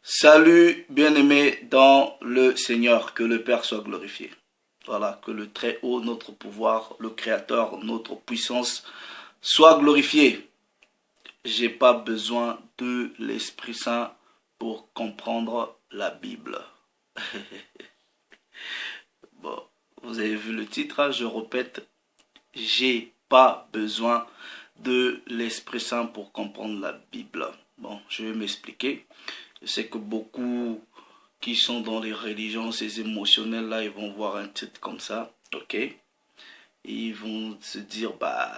Salut bien-aimés dans le Seigneur, que le Père soit glorifié. Voilà, que le Très-Haut, notre pouvoir, le Créateur, notre puissance, soit glorifié. J'ai pas besoin de l'Esprit Saint pour comprendre la Bible. Bon, vous avez vu le titre, hein, je répète, j'ai pas besoin de l'Esprit Saint pour comprendre la Bible. Bon, je vais m'expliquer. Je sais que beaucoup qui sont dans les religions, ces émotionnels là, ils vont voir un titre comme ça, ok? Et ils vont se dire, bah,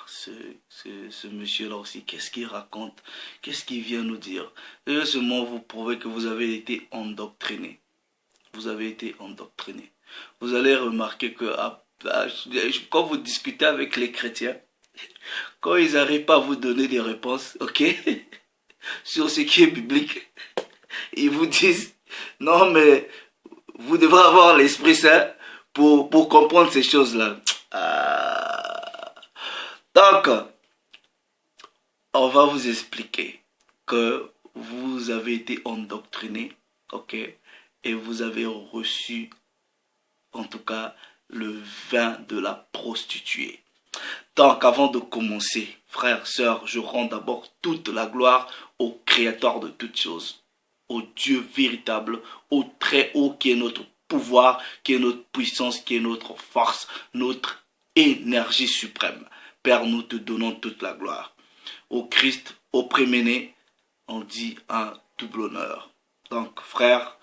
ce monsieur là aussi, qu'est-ce qu'il raconte? Qu'est-ce qu'il vient nous dire? Et seulement vous prouvez que vous avez été endoctriné. Vous avez été endoctriné. Vous allez remarquer que quand vous discutez avec les chrétiens, quand ils n'arrivent pas à vous donner des réponses, ok, sur ce qui est biblique, ils vous disent, non mais vous devrez avoir l'Esprit Saint pour comprendre ces choses-là. Donc, on va vous expliquer que vous avez été endoctriné, ok, et vous avez reçu, en tout cas, le vin de la prostituée. Donc, avant de commencer, frères, sœurs, je rends d'abord toute la gloire au Créateur de toutes choses, au Dieu véritable, au Très-Haut qui est notre pouvoir, qui est notre puissance, qui est notre force, notre énergie suprême. Père, nous te donnons toute la gloire. Au Christ, au préméné, on dit un double honneur. Donc, frère,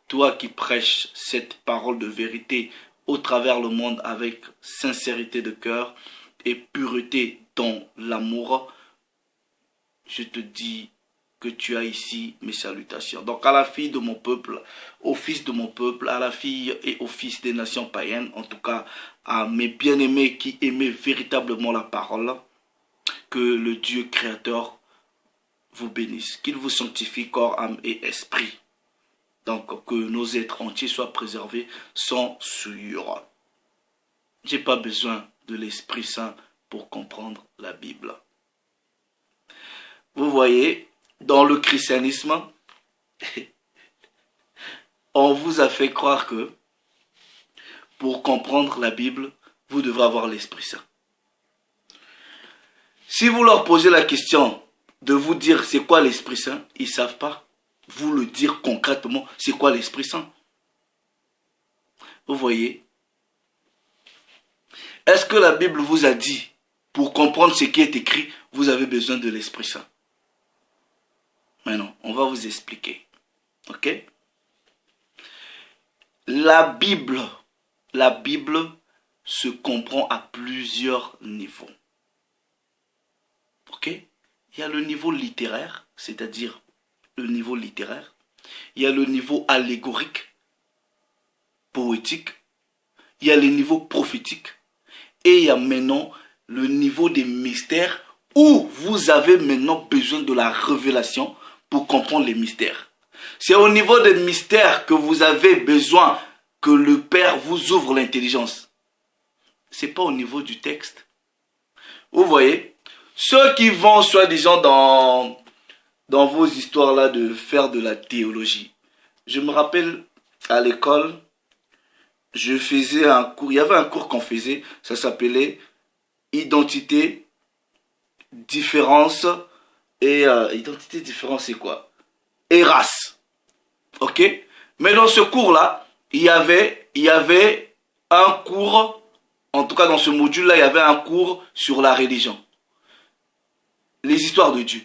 toi qui prêches cette parole de vérité au travers le monde avec sincérité de cœur et pureté dans l'amour, je te dis que tu as ici mes salutations. Donc à la fille de mon peuple, au fils de mon peuple, à la fille et au fils des nations païennes, en tout cas à mes bien-aimés qui aimaient véritablement la parole, que le Dieu créateur vous bénisse, qu'il vous sanctifie corps, âme et esprit. Donc que nos êtres entiers soient préservés sans souillure. J'ai pas besoin de l'Esprit Saint pour comprendre la Bible. Vous voyez, dans le christianisme, on vous a fait croire que pour comprendre la Bible, vous devrez avoir l'Esprit Saint. Si vous leur posez la question de vous dire c'est quoi l'Esprit Saint, ils ne savent pas vous le dire concrètement c'est quoi l'Esprit Saint. Vous voyez, est-ce que la Bible vous a dit pour comprendre ce qui est écrit, vous avez besoin de l'Esprit Saint? Mais non, on va vous expliquer. Ok? La Bible se comprend à plusieurs niveaux. Ok? Il y a le niveau littéraire, c'est-à-dire le niveau littéraire. Il y a le niveau allégorique, poétique. Il y a le niveau prophétique. Et il y a maintenant le niveau des mystères où vous avez maintenant besoin de la révélation pour comprendre les mystères. C'est au niveau des mystères que vous avez besoin que le Père vous ouvre l'intelligence. Ce n'est pas au niveau du texte. Vous voyez, ceux qui vont soi-disant dans vos histoires-là de faire de la théologie. Je me rappelle à l'école, je faisais un cours, il y avait un cours qu'on faisait, ça s'appelait Identité, différence et identité, différence c'est quoi? Et race. Ok? Mais dans ce cours-là, il y avait un cours, en tout cas dans ce module-là, il y avait un cours sur la religion. Les histoires de Dieu.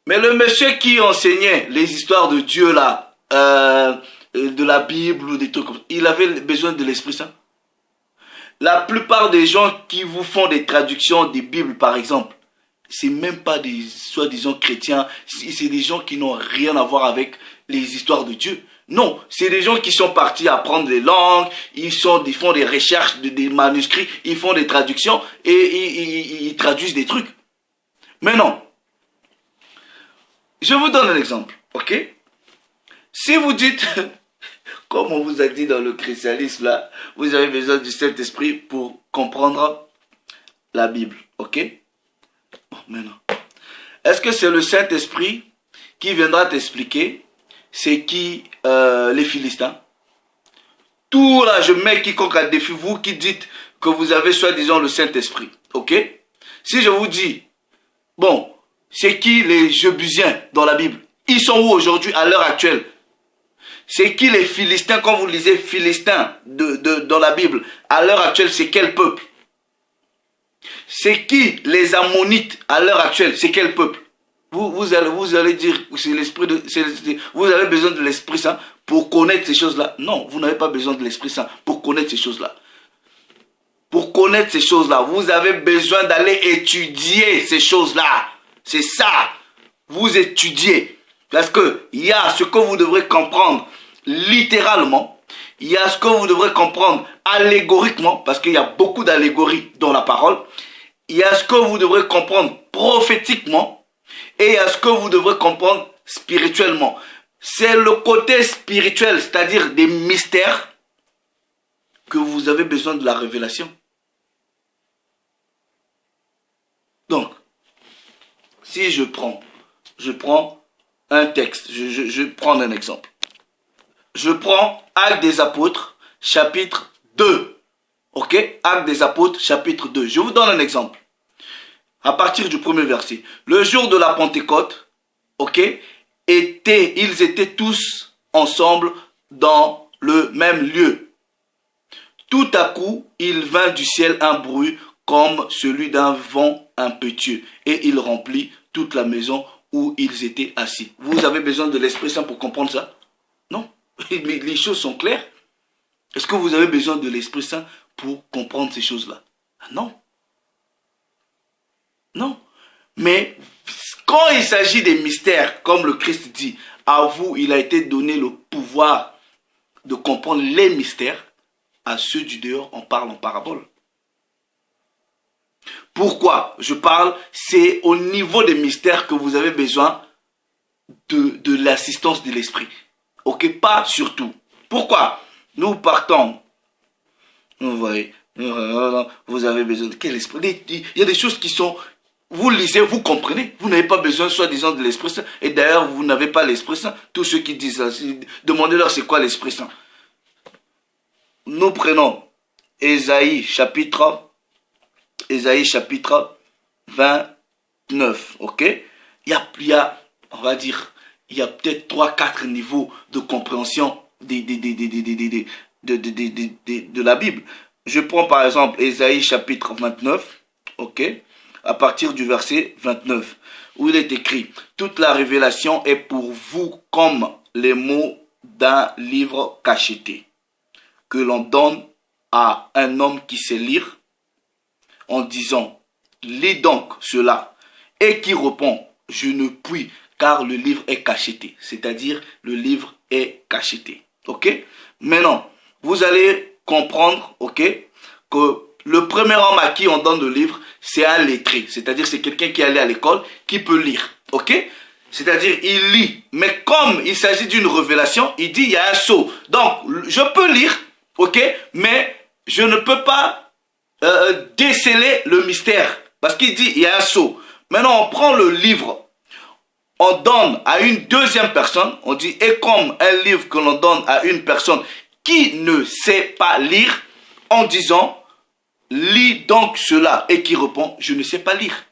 Mais le monsieur qui enseignait les histoires de Dieu là, de la Bible ou des trucs comme ça, il avait besoin de l'Esprit Saint. La plupart des gens qui vous font des traductions des Bibles par exemple, c'est même pas des soi-disant chrétiens, c'est des gens qui n'ont rien à voir avec les histoires de Dieu. Non, c'est des gens qui sont partis apprendre les langues, ils font des recherches, des manuscrits, ils font des traductions et ils traduisent des trucs. Mais non. Je vous donne un exemple, ok? Si vous dites, comme on vous a dit dans le christianisme là, vous avez besoin du Saint-Esprit pour comprendre la Bible, ok? Bon, maintenant, est-ce que c'est le Saint-Esprit qui viendra t'expliquer c'est qui les Philistins. Tout là, je mets quiconque à défi, vous qui dites que vous avez soi-disant le Saint-Esprit. Ok? Si je vous dis, bon, c'est qui les Jébusiens dans la Bible? Ils sont où aujourd'hui, à l'heure actuelle? C'est qui les Philistins, quand vous lisez Philistins dans la Bible, à l'heure actuelle, c'est quel peuple? C'est qui les Ammonites, à l'heure actuelle, c'est quel peuple? Vous allez dire, c'est l'esprit de, vous avez besoin de l'Esprit Saint pour connaître ces choses-là. Non, vous n'avez pas besoin de l'Esprit Saint pour connaître ces choses-là. Pour connaître ces choses-là, vous avez besoin d'aller étudier ces choses-là. C'est ça. Vous étudiez. Parce que il y a ce que vous devrez comprendre littéralement. Il y a ce que vous devrez comprendre allégoriquement. Parce qu'il y a beaucoup d'allégories dans la parole. Il y a ce que vous devrez comprendre prophétiquement. Et il y a ce que vous devrez comprendre spirituellement. C'est le côté spirituel, c'est-à-dire des mystères, que vous avez besoin de la révélation. Donc, si je prends un texte, je prends un exemple. Je prends Actes des Apôtres, chapitre 2. Ok? Actes des Apôtres, chapitre 2. Je vous donne un exemple. À partir du premier verset. Le jour de la Pentecôte, ok, ils étaient tous ensemble dans le même lieu. Tout à coup, il vint du ciel un bruit comme celui d'un vent impétueux, et il remplit toute la maison où ils étaient assis. Vous avez besoin de l'Esprit Saint pour comprendre ça? Non. Les choses sont claires. Est-ce que vous avez besoin de l'Esprit Saint pour comprendre ces choses-là? Non. Non. Mais quand il s'agit des mystères, comme le Christ dit, à vous, il a été donné le pouvoir de comprendre les mystères. À ceux du dehors, on parle en parabole. Pourquoi je parle? C'est au niveau des mystères que vous avez besoin de l'assistance de l'esprit. Ok, pas surtout. Pourquoi? Nous partons. Vous voyez, vous avez besoin de quel esprit? Il y a des choses qui sont... Vous lisez, vous comprenez. Vous n'avez pas besoin, soi-disant, de l'Esprit Saint. Et d'ailleurs, vous n'avez pas l'Esprit Saint. Tous ceux qui disent ça, demandez-leur c'est quoi l'Esprit Saint. Nous prenons Ésaïe chapitre 29. Ok? Il y a, on va dire, il y a peut-être 3-4 niveaux de compréhension de la Bible. Je prends par exemple Ésaïe chapitre 29. Ok? À partir du verset 29, où il est écrit « Toute la révélation est pour vous comme les mots d'un livre cacheté, que l'on donne à un homme qui sait lire, en disant « Lis donc cela » et qui répond « Je ne puis, car le livre est cacheté. » C'est-à-dire, le livre est cacheté. Ok? Maintenant, vous allez comprendre, ok, que le premier homme à qui on donne le livre, c'est un lettré. C'est-à-dire, c'est quelqu'un qui est allé à l'école, qui peut lire. Ok? C'est-à-dire, il lit. Mais comme il s'agit d'une révélation, il dit, il y a un sceau. Donc, je peux lire, ok? Mais je ne peux pas déceler le mystère. Parce qu'il dit, il y a un sceau. Maintenant, on prend le livre. On donne à une deuxième personne. On dit, et comme un livre que l'on donne à une personne qui ne sait pas lire, en disant... Lis donc cela et qui répond je ne sais pas lire.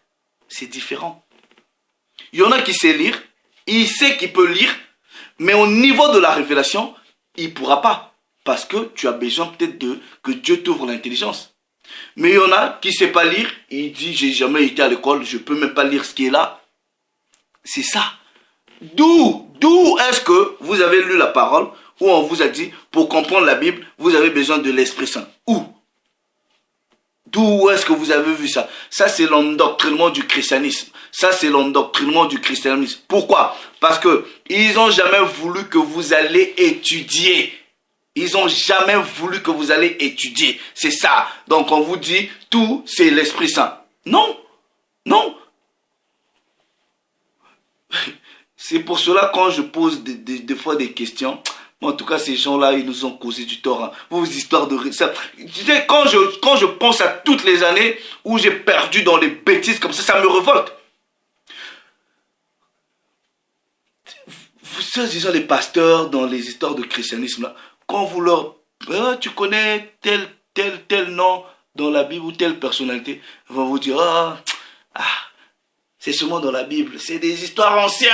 C'est différent. Il y en a qui sait lire, il sait qu'il peut lire, mais au niveau de la révélation, il ne pourra pas. Parce que tu as besoin peut-être que Dieu t'ouvre l'intelligence. Mais il y en a qui ne sait pas lire, il dit j'ai jamais été à l'école, je ne peux même pas lire ce qui est là. C'est ça. D'où est-ce que vous avez lu la parole où on vous a dit pour comprendre la Bible, vous avez besoin de l'Esprit Saint. Où? D'où est-ce que vous avez vu ça? Ça, c'est l'endoctrinement du christianisme. Ça, c'est l'endoctrinement du christianisme. Pourquoi? Parce qu'ils n'ont jamais voulu que vous allez étudier. Ils n'ont jamais voulu que vous allez étudier. C'est ça. Donc, on vous dit, tout, c'est l'Esprit Saint. Non. Non. C'est pour cela, quand je pose des fois des questions... En tout cas, ces gens-là, ils nous ont causé du tort. Hein. Vos histoires de... Ça, tu sais, quand je pense à toutes les années où j'ai perdu dans les bêtises comme ça me révolte. disant les pasteurs dans les histoires de christianisme, là, quand vous leur... Ah, tu connais tel nom dans la Bible ou telle personnalité, ils vont vous dire, c'est seulement dans la Bible, c'est des histoires anciennes.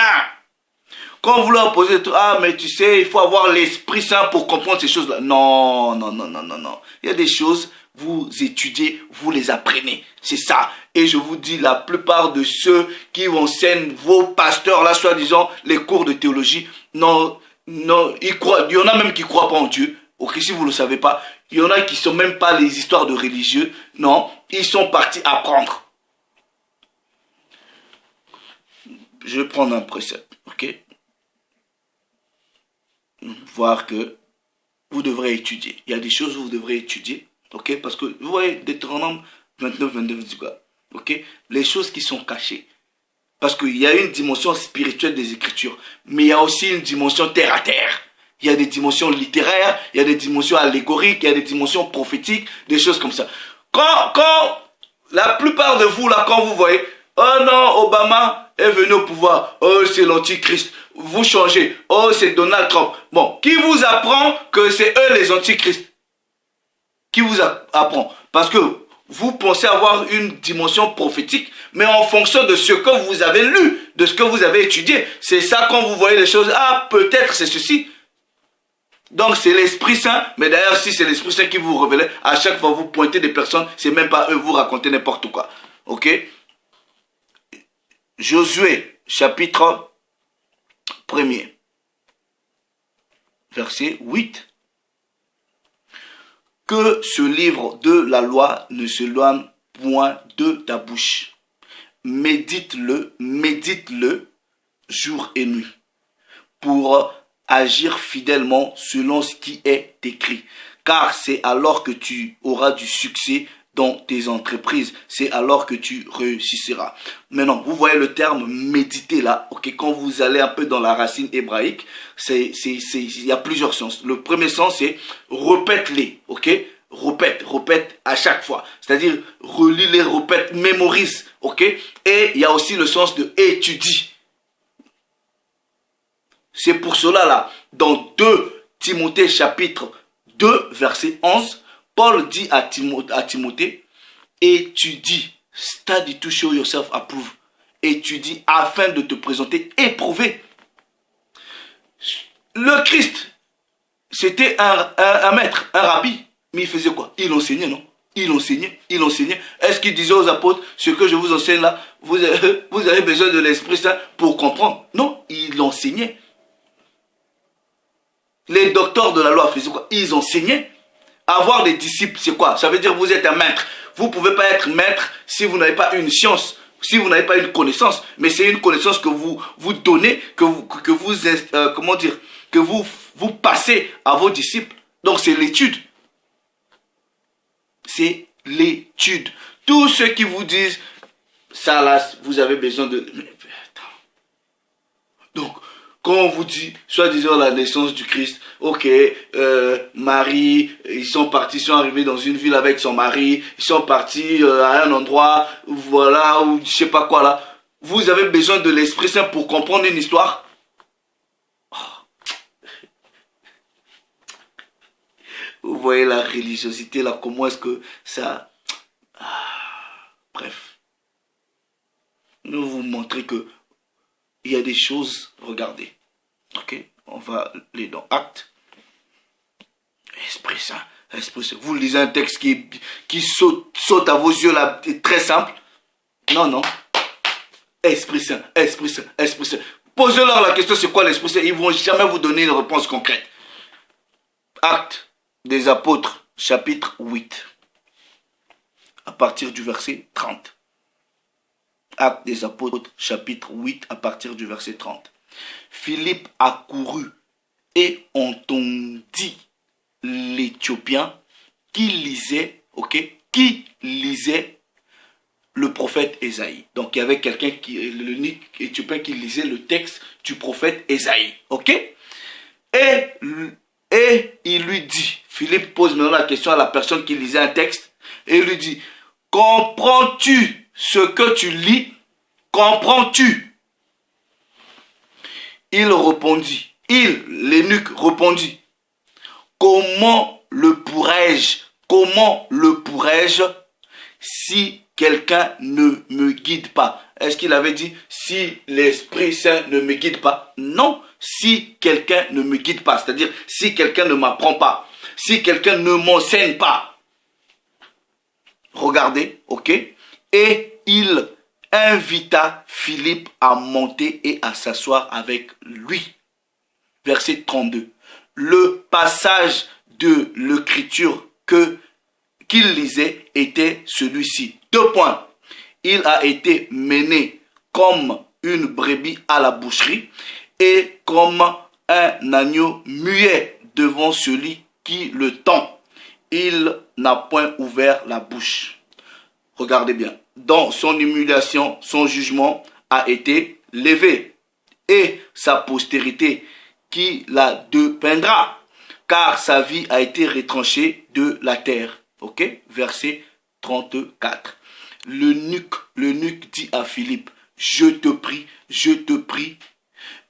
Quand vous leur posez, mais tu sais, il faut avoir l'Esprit Saint pour comprendre ces choses-là. Non. Il y a des choses, vous étudiez, vous les apprenez. C'est ça. Et je vous dis, la plupart de ceux qui enseignent vos pasteurs, là, soi-disant, les cours de théologie, non, il y en a même qui ne croient pas en Dieu. Ok, si vous ne le savez pas, il y en a qui ne sont même pas les histoires de religieux. Non, ils sont partis apprendre. Je vais prendre un précepte, ok? Voir que vous devrez étudier. Il y a des choses que vous devrez étudier, ok? Parce que vous voyez, Deutéronome 29, 22, 23, ok? Les choses qui sont cachées. Parce qu'il y a une dimension spirituelle des Écritures, mais il y a aussi une dimension terre à terre. Il y a des dimensions littéraires, il y a des dimensions allégoriques, il y a des dimensions prophétiques, des choses comme ça. Quand la plupart de vous, là, quand vous voyez, oh non, Obama est venu au pouvoir, oh c'est l'antichrist, vous changez, oh c'est Donald Trump. Bon, qui vous apprend que c'est eux les antichrists? Qui vous apprend? Parce que vous pensez avoir une dimension prophétique, mais en fonction de ce que vous avez lu, de ce que vous avez étudié. C'est ça quand vous voyez les choses, peut-être c'est ceci. Donc c'est l'Esprit Saint, mais d'ailleurs si c'est l'Esprit Saint qui vous révèle, à chaque fois vous pointez des personnes, c'est même pas eux, vous racontez n'importe quoi. Ok? Josué, chapitre 1er, verset 8. Que ce livre de la loi ne s'éloigne point de ta bouche. Médite-le jour et nuit, pour agir fidèlement selon ce qui est écrit. Car c'est alors que tu auras du succès dans tes entreprises. C'est alors que tu réussiras. Maintenant, vous voyez le terme méditer là. Ok, quand vous allez un peu dans la racine hébraïque, il y a plusieurs sens. Le premier sens, c'est répète-les. Ok, répète à chaque fois. C'est-à-dire relis-les, répète, mémorise. Ok, et il y a aussi le sens de étudie. C'est pour cela là, dans 2 Timothée chapitre 2 verset 11, Paul dit à Timothée, étudie, study to show yourself approved, étudie afin de te présenter éprouvé. Le Christ, c'était un maître, un rabbi, mais il faisait quoi? Il enseignait, non? Il enseignait. Est-ce qu'il disait aux apôtres, ce que je vous enseigne là, vous avez besoin de l'Esprit Saint pour comprendre? Non, il enseignait. Les docteurs de la loi faisaient quoi? Ils enseignaient. Avoir des disciples, c'est quoi? Ça veut dire que vous êtes un maître. Vous ne pouvez pas être maître si vous n'avez pas une science, si vous n'avez pas une connaissance. Mais c'est une connaissance que vous donnez, que vous passez à vos disciples. Donc c'est l'étude. C'est l'étude. Tous ceux qui vous disent, ça là, vous avez besoin de... Donc, quand on vous dit, soi-disant la naissance du Christ, ok, Marie, ils sont arrivés dans une ville avec son mari, ils sont partis à un endroit, voilà, ou je sais pas quoi là. Vous avez besoin de l'Esprit Saint pour comprendre une histoire? Vous voyez la religiosité là, comment est-ce que ça... Bref. Nous vous montrer que il y a des choses, regardez. Ok, on va aller dans Actes. Esprit Saint. Vous lisez un texte qui saute à vos yeux là, très simple. Non. Esprit Saint. Posez-leur la question, c'est quoi l'Esprit Saint? Ils ne vont jamais vous donner une réponse concrète. Actes des Apôtres, chapitre 8. À partir du verset 30. Actes des Apôtres, chapitre 8, à partir du verset 30. Philippe accourut et entendit l'Éthiopien qui lisait le prophète Ésaïe. Donc il y avait quelqu'un l'unique Éthiopien qui lisait le texte du prophète Ésaïe. Ok? Et il lui dit, Philippe pose maintenant la question à la personne qui lisait un texte, et il lui dit, comprends-tu ce que tu lis? Comprends-tu? Il répondit, l'eunuque répondit, comment le pourrais-je si quelqu'un ne me guide pas? Est-ce qu'il avait dit si l'Esprit Saint ne me guide pas? Non, si quelqu'un ne me guide pas, c'est-à-dire si quelqu'un ne m'apprend pas, si quelqu'un ne m'enseigne pas. Regardez, ok? Et il invita Philippe à monter et à s'asseoir avec lui. Verset 32. Le passage de l'écriture qu'il lisait était celui-ci. 2 points. Il a été mené comme une brebis à la boucherie et comme un agneau muet devant celui qui le tend. Il n'a point ouvert la bouche. Regardez bien. Dans son humiliation, son jugement a été levé. Et sa postérité qui la dépeindra, car sa vie a été retranchée de la terre. Ok? Verset 34. L'eunuque dit à Philippe, je te prie,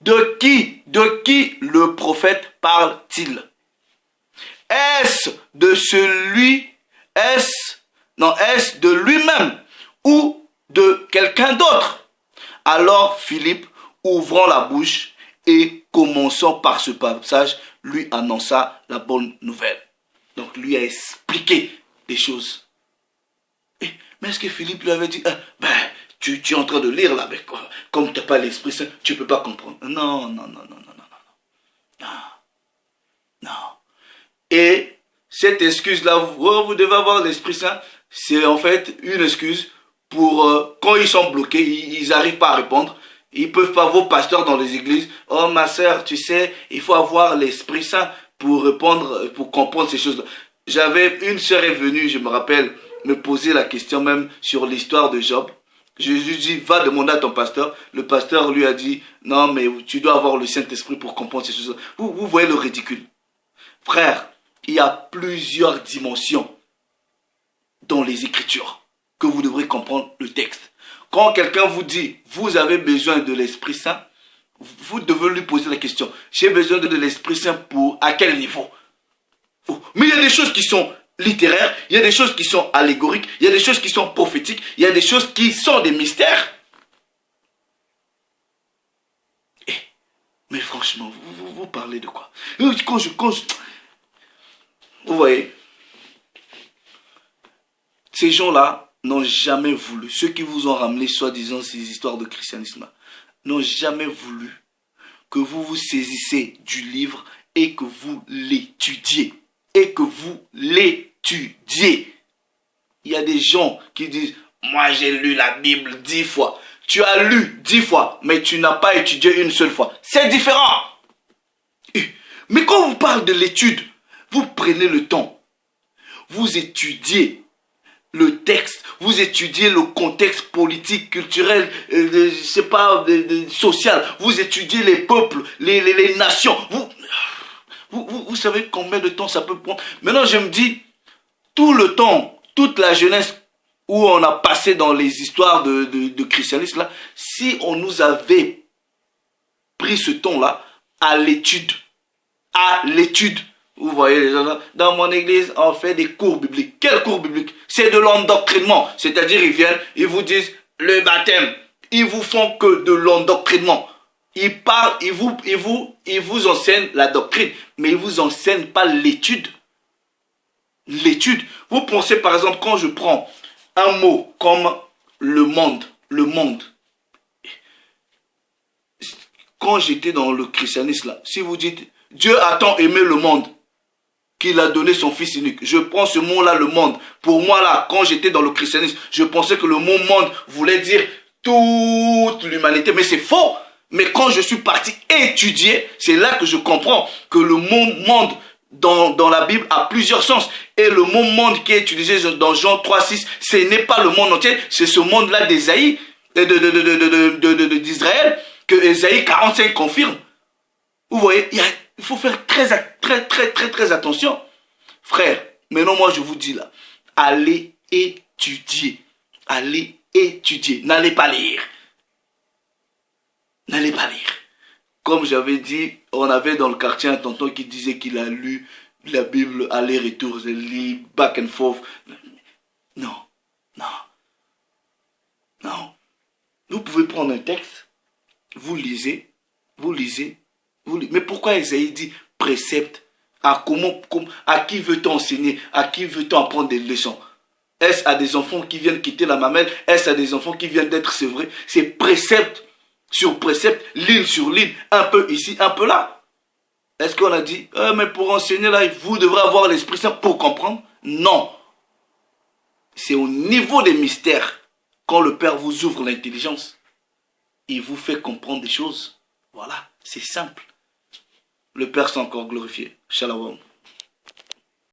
de qui le prophète parle-t-il? Est-ce de lui-même ou de quelqu'un d'autre? Alors Philippe, ouvrant la bouche et commençant par ce passage, lui annonça la bonne nouvelle. Donc lui a expliqué des choses. Mais est-ce que Philippe lui avait dit, tu es en train de lire là, mais quoi, comme tu n'as pas l'Esprit Saint, tu ne peux pas comprendre. Non. Et cette excuse-là, vous devez avoir l'Esprit Saint, c'est en fait une excuse pour quand ils sont bloqués, ils n'arrivent pas à répondre. Ils peuvent pas, vos pasteurs dans les églises, oh ma soeur, tu sais, il faut avoir l'Esprit Saint pour répondre, pour comprendre ces choses-là. J'avais une sœur est venue, je me rappelle, me poser la question même sur l'histoire de Job. Je lui ai dit, va demander à ton pasteur. Le pasteur lui a dit, non mais tu dois avoir le Saint-Esprit pour comprendre ces choses-là. Vous voyez le ridicule. Frère, il y a plusieurs dimensions dans les Écritures que vous devrez comprendre le texte. Quand quelqu'un vous dit, vous avez besoin de l'Esprit Saint, vous devez lui poser la question, j'ai besoin de l'Esprit Saint pour à quel niveau? Mais il y a des choses qui sont littéraires, il y a des choses qui sont allégoriques, il y a des choses qui sont prophétiques, il y a des choses qui sont des mystères. Mais franchement, vous parlez de quoi? Vous voyez, ces gens-là n'ont jamais voulu, ceux qui vous ont ramené soi-disant ces histoires de christianisme, n'ont jamais voulu que vous vous saisissez du livre et que vous l'étudiez. Il y a des gens qui disent, moi j'ai lu la Bible 10 fois. Tu as lu 10 fois, mais tu n'as pas étudié une seule fois. C'est différent. Mais quand on vous parle de l'étude, vous prenez le temps. Vous étudiez le texte, vous étudiez le contexte politique, culturel, je sais pas, social. Vous étudiez les peuples, les nations. Vous savez combien de temps ça peut prendre. Maintenant, je me dis, tout le temps, toute la jeunesse où on a passé dans les histoires de christianisme, là, si on nous avait pris ce temps-là à l'étude, vous voyez les gens là, dans mon église, on fait des cours bibliques. Quels cours bibliques? C'est de l'endoctrinement. C'est-à-dire, ils viennent, ils vous disent le baptême. Ils vous font que de l'endoctrinement. Ils parlent, ils vous enseignent la doctrine, mais ils vous enseignent pas l'étude. L'étude. Vous pensez par exemple, quand je prends un mot comme le monde. Quand j'étais dans le christianisme là, si vous dites Dieu a tant aimé le monde qu'il a donné son fils unique. Je prends ce mot-là, le monde. Pour moi là, quand j'étais dans le christianisme, je pensais que le mot monde voulait dire toute l'humanité, mais c'est faux. Mais quand je suis parti étudier, c'est là que je comprends que le mot monde dans la Bible a plusieurs sens. Et le mot monde qui est utilisé dans Jean 3,6, ce n'est pas le monde entier, c'est ce monde-là d'Ésaïe, d'Israël, que Ésaïe 45 confirme. Vous voyez, il faut faire très attention. Frère, maintenant moi je vous dis là, allez étudier. Allez étudier. N'allez pas lire. Comme j'avais dit, on avait dans le quartier un tonton qui disait qu'il a lu la Bible aller-retour, il lit back and forth. Non, non, non. Vous pouvez prendre un texte, vous lisez, vous lisez, vous lisez. Mais pourquoi Isaïe dit précepte? À qui veut-on enseigner? À qui veut-on apprendre des leçons? Est-ce à des enfants qui viennent quitter la mamelle? Est-ce à des enfants qui viennent d'être sevrés? C'est précepte sur précepte, ligne sur ligne, un peu ici, un peu là. Est-ce qu'on a dit, mais pour enseigner là, vous devrez avoir l'Esprit Saint pour comprendre? Non. C'est au niveau des mystères, quand le Père vous ouvre l'intelligence, il vous fait comprendre des choses. Voilà, c'est simple. Le Père s'est encore glorifié. Shalom.